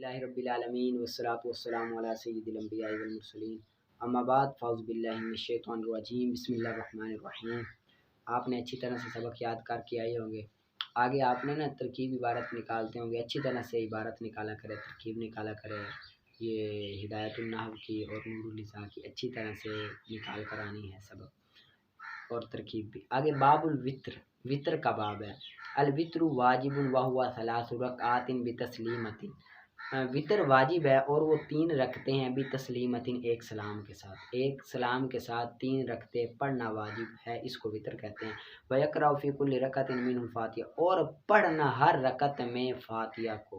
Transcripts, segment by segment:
الحمدللہ رب العالمین والصلاة والسلام علی سید الانبیاء والمرسلین اما بعد فاعوذ باللہ من الشیطان الرجیم بسم اللہ الرحمن الرحیم۔ آپ نے اچھی طرح سے سبق یاد کر کے آئے ہوں گے۔ آگے آپ نے ترکیب عبارت نکالتے ہوں گے، اچھی طرح سے عبارت نکالا کرے، ترکیب نکالا کرے، یہ ہدایت النحو کی اور نور اللسان کی اچھی طرح سے نکال کر آنی ہے سبق اور ترکیب بھی۔ آگے باب الوتر، وطر کا باب ہے۔ الوتر واجب وہو ثلاث رکعات بتسلیمۃ، وطر واجب ہے اور وہ 3 رکعتیں ہیں بتسلیمۃ، ایک سلام کے ساتھ، ایک سلام کے ساتھ 3 رکعتیں پڑھنا واجب ہے، اس کو وطر کہتے ہیں۔ ویقرأ فی کل رکعۃ منہ فاتحہ، اور پڑھنا ہر رکعت میں فاتحہ کو،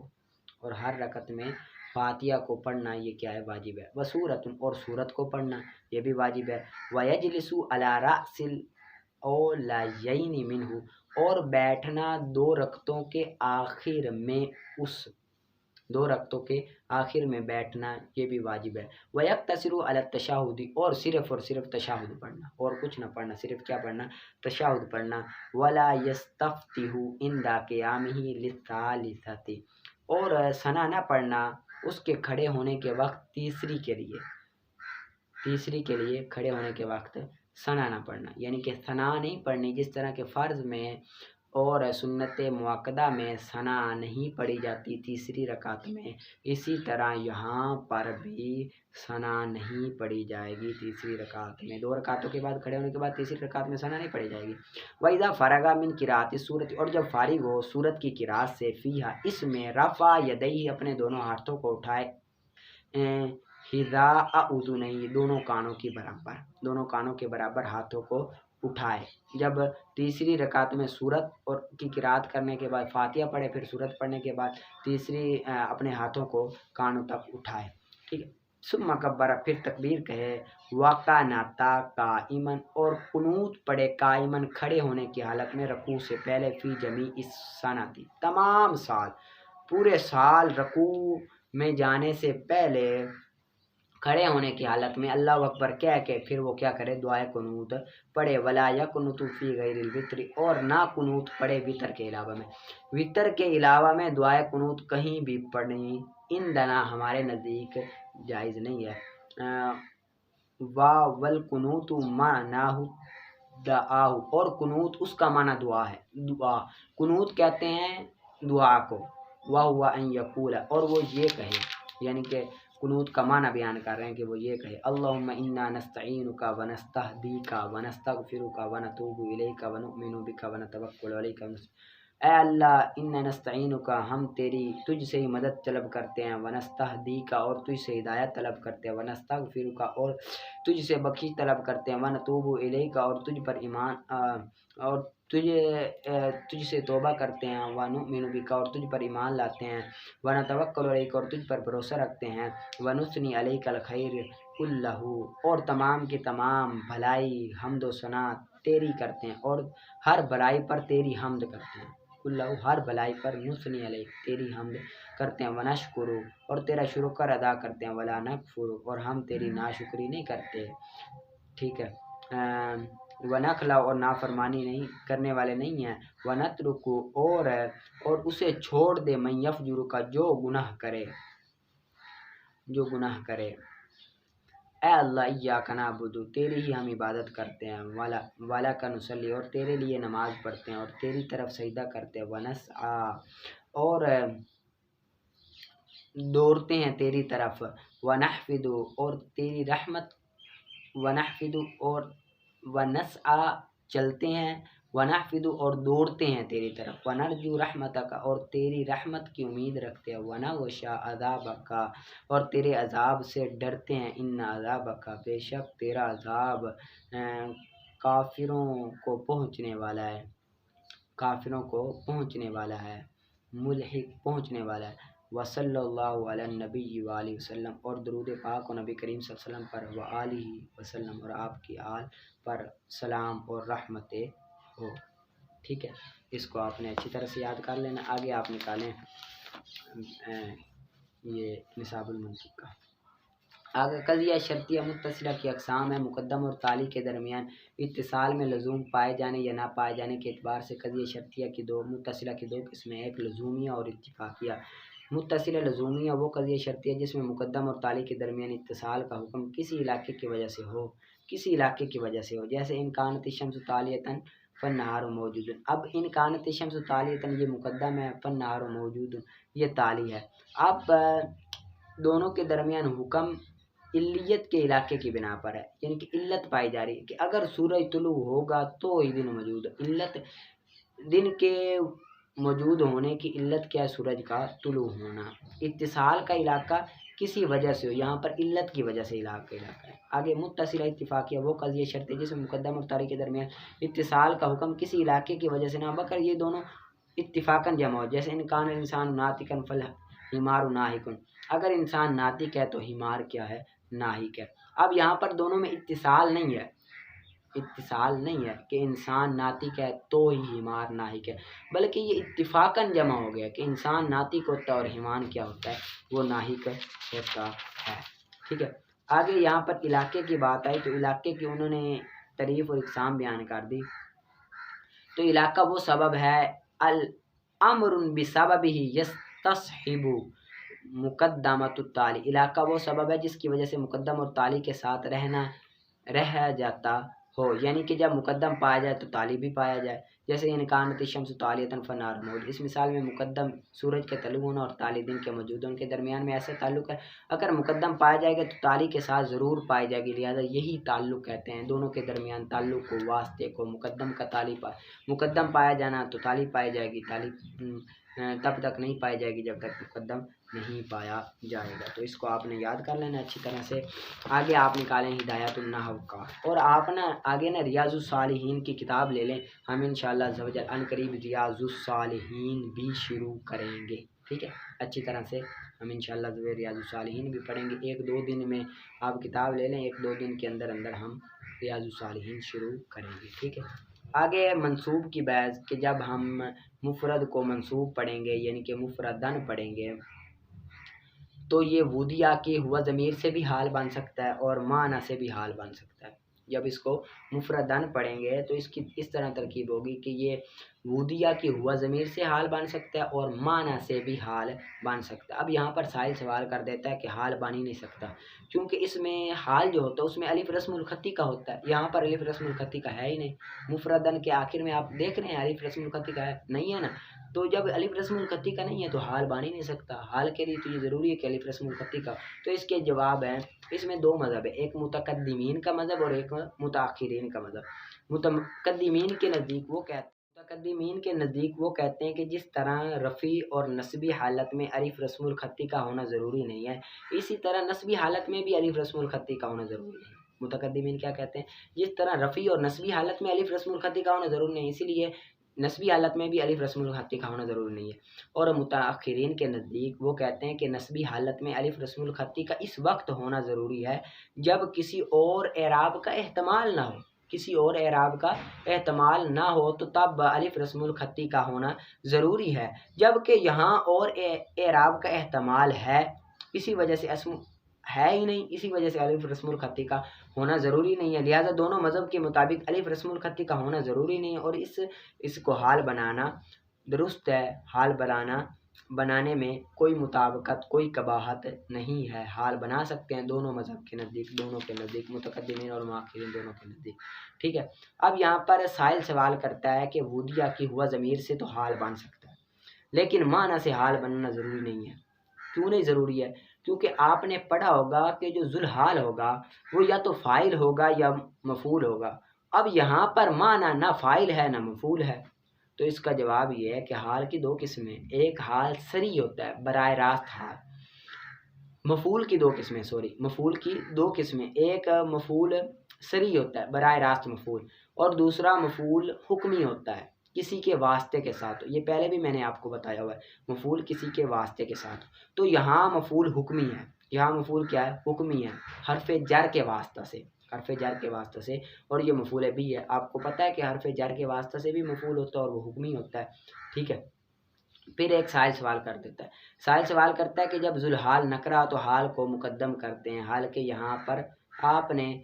اور ہر رکعت میں فاتحہ کو پڑھنا یہ کیا ہے؟ واجب ہے۔ وسورۃ، اور سورت کو پڑھنا یہ بھی واجب ہے۔ ویجلس علی رأس الاولیین منہ، اور بیٹھنا 2 رکعتوں کے آخر میں، اس 2 رکعتوں کے آخر میں بیٹھنا یہ بھی واجب ہے۔ ویقتصر علی التشہد، اور صرف تشہد پڑھنا، اور کچھ نہ پڑھنا، صرف کیا پڑھنا؟ تشہد پڑھنا۔ ولا یستفتح عند قیامہ للثالثۃ، اور ثنا نہ پڑھنا اس کے کھڑے ہونے کے وقت تیسری کے لیے کھڑے ہونے کے وقت ثنا نہ پڑھنا، یعنی کہ ثنا نہیں پڑھنی، جس طرح کہ فرض میں اور سنت مؤکدہ میں ثنا نہیں پڑھی جاتی تیسری رکعت میں، اسی طرح یہاں پر بھی ثنا نہیں پڑھی جائے گی تیسری رکعت میں۔ 2 رکعتوں کے بعد کھڑے ہونے کے بعد تیسری رکعت میں ثنا نہیں پڑھی جائے گی۔ وَإِذَا فَرَغَ مِنْ قِرَأَةِ السُّورَةِ، اور جب فارغ ہو سورت کی قرأت سے، فیہا، اس میں، رفع یدیہ، اپنے دونوں ہاتھوں کو اٹھائے، حذاء اذنیہ، دونوں کانوں کے برابر ہاتھوں کو اٹھائے۔ جب تیسری رکعت میں سورت اور کی قرأت کرنے کے بعد فاتحہ پڑھے، پھر سورت پڑھنے کے بعد تیسری اپنے ہاتھوں کو کانوں تک اٹھائے، ٹھیک ہے۔ ثم کبر، پھر تکبیر کہے۔ وقنط قائما، اور قنوت پڑھے قائما، کھڑے ہونے کی حالت میں، رکوع سے پہلے، فی جمیع السنۃ، تمام سال، پورے سال رکوع میں جانے سے پہلے کھڑے ہونے کی حالت میں اللہ اکبر کہہ کے پھر وہ کیا کرے؟ دعائے قنوت پڑھے۔ ولا یقنط فی غیر الوتر، اور نہ قنوت پڑھے وطر کے علاوہ میں، وطر کے علاوہ میں دعائے قنوت کہیں بھی پڑھنی عندنا، ہمارے نزدیک جائز نہیں ہے۔ والقنوت معناہ دعا، اور قنوت اس کا معنی دعا ہے، دعا، قنوت کہتے ہیں دعا کو۔ وہو ان یقول، اور وہ یہ کہے، یعنی کہ قنوت کا معنی بیان کر رہے ہیں کہ وہ یہ کہے، اللہم انا نستعینک ونستہدیک ونستغفرک ونتوب الیک ونؤمن بک ونتوکل علیک، اے اللہ، انا نستعینک، ہم تجھ سے ہی مدد طلب کرتے ہیں، ونستہدیک، اور تجھ سے ہدایت طلب کرتے ہیں، ونستغفرک، اور تجھ سے بخشش طلب کرتے ہیں، ونتوب الیک، اور تجھ پر ایمان اور تجھ سے توبہ کرتے ہیں، ونؤمن بک، اور تجھ پر ایمان لاتے ہیں، ونتوکل علیک، اور تجھ پر بھروسہ رکھتے ہیں، ونثنی علیک الخیر کلہ، اور تمام کی تمام بھلائی، حمد و ثنا تیری کرتے ہیں، اور ہر بھلائی پر تیری حمد کرتے ہیں، کلہ، ہر بھلائی پر، نثنی علیک، تیری حمد کرتے ہیں، ونشکر، اور تیرا شکر ادا کرتے ہیں، ولا نکفر، اور ہم تیری ناشکری نہیں کرتے، ٹھیک ہے۔ ونخلع، اور نافرمانی نہیں کرنے والے نہیں ہیں، ونترک، اور اسے چھوڑ دے، من یفجر کا، جو گناہ کرے، اے اللہ، ایاک نعبد، تیری ہی ہم عبادت کرتے ہیں، ولک نصلی، اور تیرے لیے نماز پڑھتے ہیں، اور تیری طرف سجدہ کرتے ہیں، ونسعی، اور دوڑتے ہیں تیری طرف، ونحفظ، اور تیری رحمت، ونحفظ، اور ونسعی، چلتے ہیں، ونحفظ، اور دوڑتے ہیں تیری طرف، ونرجو رحمتک، اور تیری رحمت کی امید رکھتے ہیں، ونخشی عذابک، اور تیرے عذاب سے ڈرتے ہیں، ان عذابک، بے شک تیرا عذاب، کافروں کو پہنچنے والا ہے، ملحق پہنچنے والا ہے۔ وصلی اللہ علی النبی وآلہ وسلم، اور درود پاک و نبی کریم صلی اللہ علیہ وسلم پر، وآلہ وسلم، اور آپ کی آل پر سلام اور رحمت ہو، ٹھیک ہے۔ اس کو آپ نے اچھی طرح سے یاد کر لینا۔ آگے آپ نکالیں یہ نصاب المنطق کا۔ آگے قضیہ شرطیہ متصلہ کی اقسام ہے۔ مقدم اور تالی کے درمیان اتصال میں لزوم پائے جانے یا نہ پائے جانے کے اعتبار سے قضیہ شرطیہ کی متصلہ کی 2 قسمیں، ایک لزومیہ اور اتفاقیہ۔ متصل لزومیہ وہ قضیہ شرطی ہے جس میں مقدم اور تالی کے درمیان اتصال کا حکم کسی علاقے کی وجہ سے ہو، کسی علاقے کی وجہ سے ہو، جیسے ان کانت الشمس طالیۃ فالنہار موجود۔ اب ان کانت الشمس طالیۃ یہ مقدم ہے، فالنہار موجود یہ تالی ہے۔ اب دونوں کے درمیان حکم علیت کے علاقے کی بنا پر ہے، یعنی کہ علت پائی جا رہی ہے کہ اگر سورج طلوع ہوگا تو ہی دن موجود ہے۔ علت دن کے موجود ہونے کی علت کیا ہے؟ سورج کا طلوع ہونا۔ اتصال کا علاقہ کسی وجہ سے ہو، یہاں پر علت کی وجہ سے علاقہ ہے۔ آگے متصلہ اتفاقیہ وہ قضیہ شرط ہے جس میں مقدم اور تالی کے درمیان اتصال کا حکم کسی علاقے کی وجہ سے نہ بکر یہ دونوں اتفاقاً جمع ہو، جیسے ان کان انسان ناطقا فالحمار ناہق، اگر انسان ناطق ہے تو حمار کیا ہے؟ ناہق ہے۔ اب یہاں پر دونوں میں اتصال نہیں ہے، اتصال نہیں ہے کہ انسان ناطق ہے تو ہی حمار ناہق ہے، بلکہ یہ اتفاقاً جمع ہو گیا کہ انسان ناطق ہوتا ہے اور حیوان کیا ہوتا ہے؟ وہ ناہق ہوتا ہے۔ ٹھیک ہے، آگے یہاں پر علاقے کی بات آئی تو علاقے کی انہوں نے تعریف اور اقسام بیان کر دی۔ تو علاقہ وہ سبب ہے الامر بسببہ یستصحب مقدمۃ التالی، علاقہ وہ سبب ہے جس کی وجہ سے مقدم اور تالی کے ساتھ رہ جاتا ہو، یعنی کہ جب مقدم پایا جائے تو تالی بھی پایا جائے، جیسے ان کانت الشمس طالیۃ فالنہار موجود۔ اس مثال میں مقدم سورج کے طلوع ہونا اور تالی دن کے موجود ہونے کے درمیان میں ایسا تعلق ہے، اگر مقدم پایا جائے گا تو تالی کے ساتھ ضرور پائی جائے گی، لہذا یہی تعلق کہتے ہیں، دونوں کے درمیان تعلق کو، واسطے کو، مقدم کا تالی مقدم پایا جانا تو تالی پائی جائے گی، تالی تب تک نہیں پائی جائے گی جب تک مقدم نہیں پایا جائے گا۔ تو اس کو آپ نے یاد کر لینا اچھی طرح سے۔ آگے آپ نکالیں ہدایت النحو کا، اور آپ آگے ریاض الصالحین کی کتاب لے لیں، ہم انشاءاللہ عز و جل ان قریب ریاض الصالحین بھی شروع کریں گے۔ ٹھیک ہے، اچھی طرح سے ہم انشاءاللہ عز و جل ریاض الصالحین بھی پڑھیں گے، 1-2 دن میں آپ کتاب لے لیں، 1-2 دن کے اندر ہم ریاض الصالحین شروع کریں گے۔ ٹھیک ہے، آگے منصوب کی بحث کہ جب ہم مفرد کو منصوب پڑھیں گے یعنی کہ مفردن پڑھیں گے تو یہ وودیا کی ہوا ضمیر سے بھی حال بن سکتا ہے اور معنی سے بھی حال بن سکتا ہے۔ جب اس کو مفردن پڑھیں گے تو اس کی اس طرح ترکیب ہوگی کہ یہ وودیا کی ہوا ضمیر سے حال بن سکتا ہے اور معنی سے بھی حال بن سکتا ہے۔ اب یہاں پر سائل سوال کر دیتا ہے کہ حال بن ہی نہیں سکتا، کیونکہ اس میں حال جو ہوتا ہے اس میں الف رسم الخطی کا ہوتا ہے، یہاں پر الف رسم الخطی کا ہے ہی نہیں۔ مفردن کے آخر میں آپ دیکھ رہے ہیں الف رسم الخطی کا ہے نہیں ہے نا، تو جب الف رسم الخطی کا نہیں ہے تو حال بن ہی نہیں سکتا، حال کے لیے تو یہ ضروری ہے کہ الف رسم الخطی کا۔ تو اس کے جواب ہیں، اس میں 2 مذہب ہے، ایک متقدمین کا مذہب اور ایک متاخرین کا مذہب۔ متقدمین کے نزدیک وہ کہتے ہیں کہ جس طرح رفعی اور نصبی حالت میں الف رسم الخطی کا ہونا ضروری نہیں ہے، اسی طرح نصبی حالت میں بھی الف رسم الخطی کا ہونا ضروری نہیں ہے۔ متقدمین کیا کہتے ہیں؟ جس طرح رفعی اور نصبی حالت میں الف رسم الخطی کا ہونا ضروری نہیں، اسی لیے نصبی حالت میں بھی الف رسم الخطی کا ہونا ضروری نہیں ہے۔ اور متاخرین کے نزدیک وہ کہتے ہیں کہ نصبی حالت میں الف رسم الخطی کا اس وقت ہونا ضروری ہے جب کسی اور اعراب کا احتمال نہ ہو، کسی اور اعراب کا احتمال نہ ہو تو تب الف رسم الخطی کا ہونا ضروری ہے، جبکہ یہاں اور اعراب کا احتمال ہے، اسی وجہ سے ہے ہی نہیں، اسی وجہ سے الف رسم الخطی کا ہونا ضروری نہیں ہے، لہٰذا دونوں مذہب کے مطابق الف رسم الخطی کا ہونا ضروری نہیں ہے، اور اس کو حال بنانا درست ہے، حال بنانے میں کوئی مطابقت، کوئی قباحت نہیں ہے، حال بنا سکتے ہیں دونوں مذہب کے نزدیک، متقدمین اور متاخرین دونوں کے نزدیک۔ ٹھیک ہے، اب یہاں پر سائل سوال کرتا ہے کہ وودیا کی ہوا ضمیر سے تو حال بن سکتا ہے لیکن معنی سے حال بننا ضروری نہیں ہے۔ کیوں نہیں ضروری ہے؟ کیونکہ آپ نے پڑھا ہوگا کہ جو ذوالحال ہوگا وہ یا تو فاعل ہوگا یا مفعول ہوگا، اب یہاں پر معنی نہ فاعل ہے نہ مفعول ہے، تو اس کا جواب یہ ہے کہ حال کی 2 قسمیں، ایک حال صریح ہوتا ہے براہ راست حال، مفعول کی 2 قسمیں، ایک مفعول صریح ہوتا ہے براہ راست مفعول، اور دوسرا مفعول حکمی ہوتا ہے کسی کے واسطے کے ساتھ، یہ پہلے بھی میں نے آپ کو بتایا ہوا ہے، مفعول کسی کے واسطے کے ساتھ، تو یہاں مفعول حکمی ہے، یہاں مفعول کیا ہے؟ حکمی ہے، حرف جر کے واسطہ سے، اور یہ مفعول بھی ہے، آپ کو پتہ ہے کہ حرف جر کے واسطہ سے بھی مفعول ہوتا ہے اور وہ حکمی ہوتا ہے۔ ٹھیک ہے، پھر ایک سائل سوال کر دیتا ہے، سائل سوال کرتا ہے کہ جب ذوالحال نکرہ تو حال کو مقدم کرتے ہیں، حال کے یہاں پر آپ نے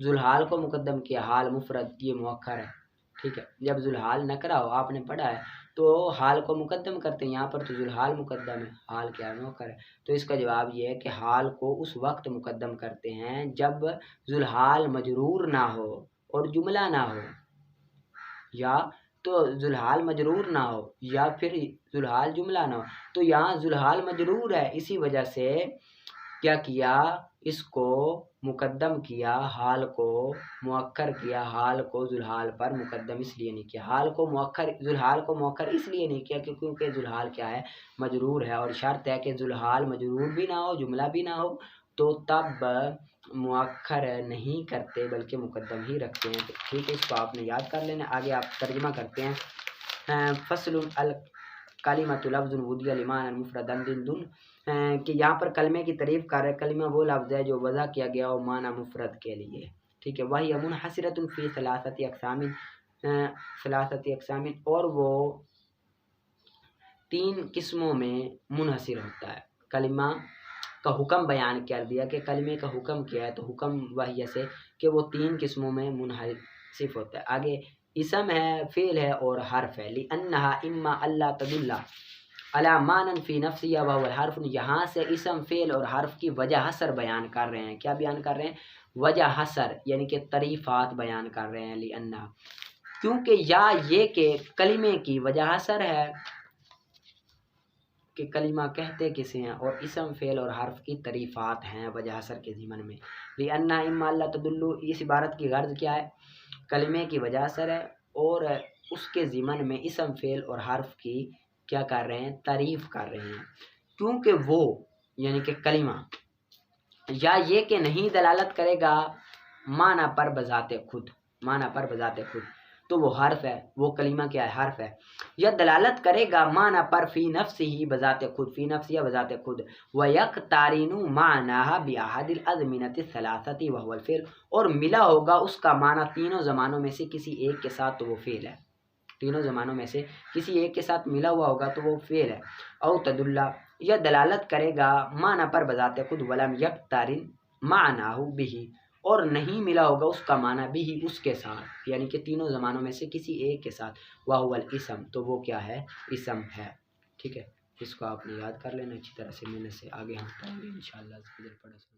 ذوالحال کو مقدم کیا، حال مفرد یہ مؤخر ہے۔ ٹھیک ہے، جب ذوالحال نکرہ ہو، آپ نے پڑھا ہے تو حال کو مقدم کرتے ہیں، یہاں پر تو ذوالحال مقدم ہے، حال کیا مؤخر ہے، تو اس کا جواب یہ ہے کہ حال کو اس وقت مقدم کرتے ہیں جب ذوالحال مجرور نہ ہو اور جملہ نہ ہو، یا تو ذوالحال مجرور نہ ہو یا پھر ذوالحال جملہ نہ ہو۔ تو یہاں ذوالحال مجرور ہے، اسی وجہ سے کیا کیا، اس کو مقدم کیا، حال کو مؤخر کیا، حال کو ذوالحال پر مقدم اس لیے نہیں کیا، حال کو مؤخر ذوالحال کو مؤخر اس لیے نہیں کیا کیونکہ ذوالحال کیا ہے، مجرور ہے، اور شرط ہے کہ ذوالحال مجرور بھی نہ ہو جملہ بھی نہ ہو، تو تب مؤخر نہیں کرتے بلکہ مقدم ہی رکھتے ہیں۔ ٹھیک ہے، اس کو آپ نے یاد کر لینا۔ آگے آپ ترجمہ کرتے ہیں، فصل الکلمۃ لفظ وضع لمعنی مفردا دن کہ یہاں پر کلمے کی تعریف کر رہے، کلمہ وہ لفظ ہے جو وضع کیا گیا ہو معنی مفرد کے لیے، ٹھیک ہے، وہی منحصرۃ فی ثلاثۃ اقسام اور وہ 3 قسموں میں منحصر ہوتا ہے۔ کلمہ کا حکم بیان کر دیا کہ کلمے کا حکم کیا ہے، تو حکم وہی سے کہ وہ 3 قسموں میں منحصر ہوتا ہے۔ آگے اسم ہے، فعل ہے اور حرف ہے، لأنها اما اللہ تدل علی معنی فی نفسہ وہو الحرف، یہاں سے اسم فعل اور حرف کی وجہ حصر بیان کر رہے ہیں۔ کیا بیان کر رہے ہیں؟ وجہ حصر، یعنی کہ تعریفات بیان کر رہے ہیں، لأنها کیونکہ یا یہ کہ کلمے کی وجہ حصر ہے کہ کلمہ کہتے کسے ہیں، اور اسم فعل اور حرف کی تعریفات ہیں وجہ حصر کے ضمن میں۔ لأنها اما اللہ تدل، اس عبارت کی غرض کیا ہے؟ کلمے کی وجہ حصر ہے اور اس کے ضمن میں اسم فعل اور حرف کی کیا کر رہے ہیں؟ تعریف کر رہے ہیں، کیونکہ وہ یعنی کہ کلمہ یا یہ کہ نہیں دلالت کرے گا معنی پر بذات خود، معنی پر بذات خود، تو وہ حرف ہے، وہ کلمہ کیا ہے؟ حرف ہے، یا دلالت کرے گا معنی پر فی نفس ہی بذات خود، فی نفس یا بذات خود، وَيَقْتَرِنُ مَعْنَاهَا بِأَحَدِ الْأَزْمِنَةِ الثَّلَاثَةِ وَهُوَ الْفِعْلُ، اور ملا ہوگا اس کا معنی تینوں زمانوں میں سے کسی ایک کے ساتھ، تو وہ فعل ہے، تینوں زمانوں میں سے کسی ایک کے ساتھ ملا ہوا ہوگا تو وہ فعل ہے۔ او تدل، یا دلالت کرے گا معنی پر بذات خود، ولم یقترن معناہ بہ، اور نہیں ملا ہوگا اس کا معنی بھی اس کے ساتھ، یعنی کہ تینوں زمانوں میں سے کسی ایک کے ساتھ، وہو الاسم، تو وہ کیا ہے؟ اسم ہے، ٹھیک ہے، اس کو آپ نے یاد کر لینا اچھی طرح سے، محنت سے، آگے ہم پڑھیں گے انشاءاللہ۔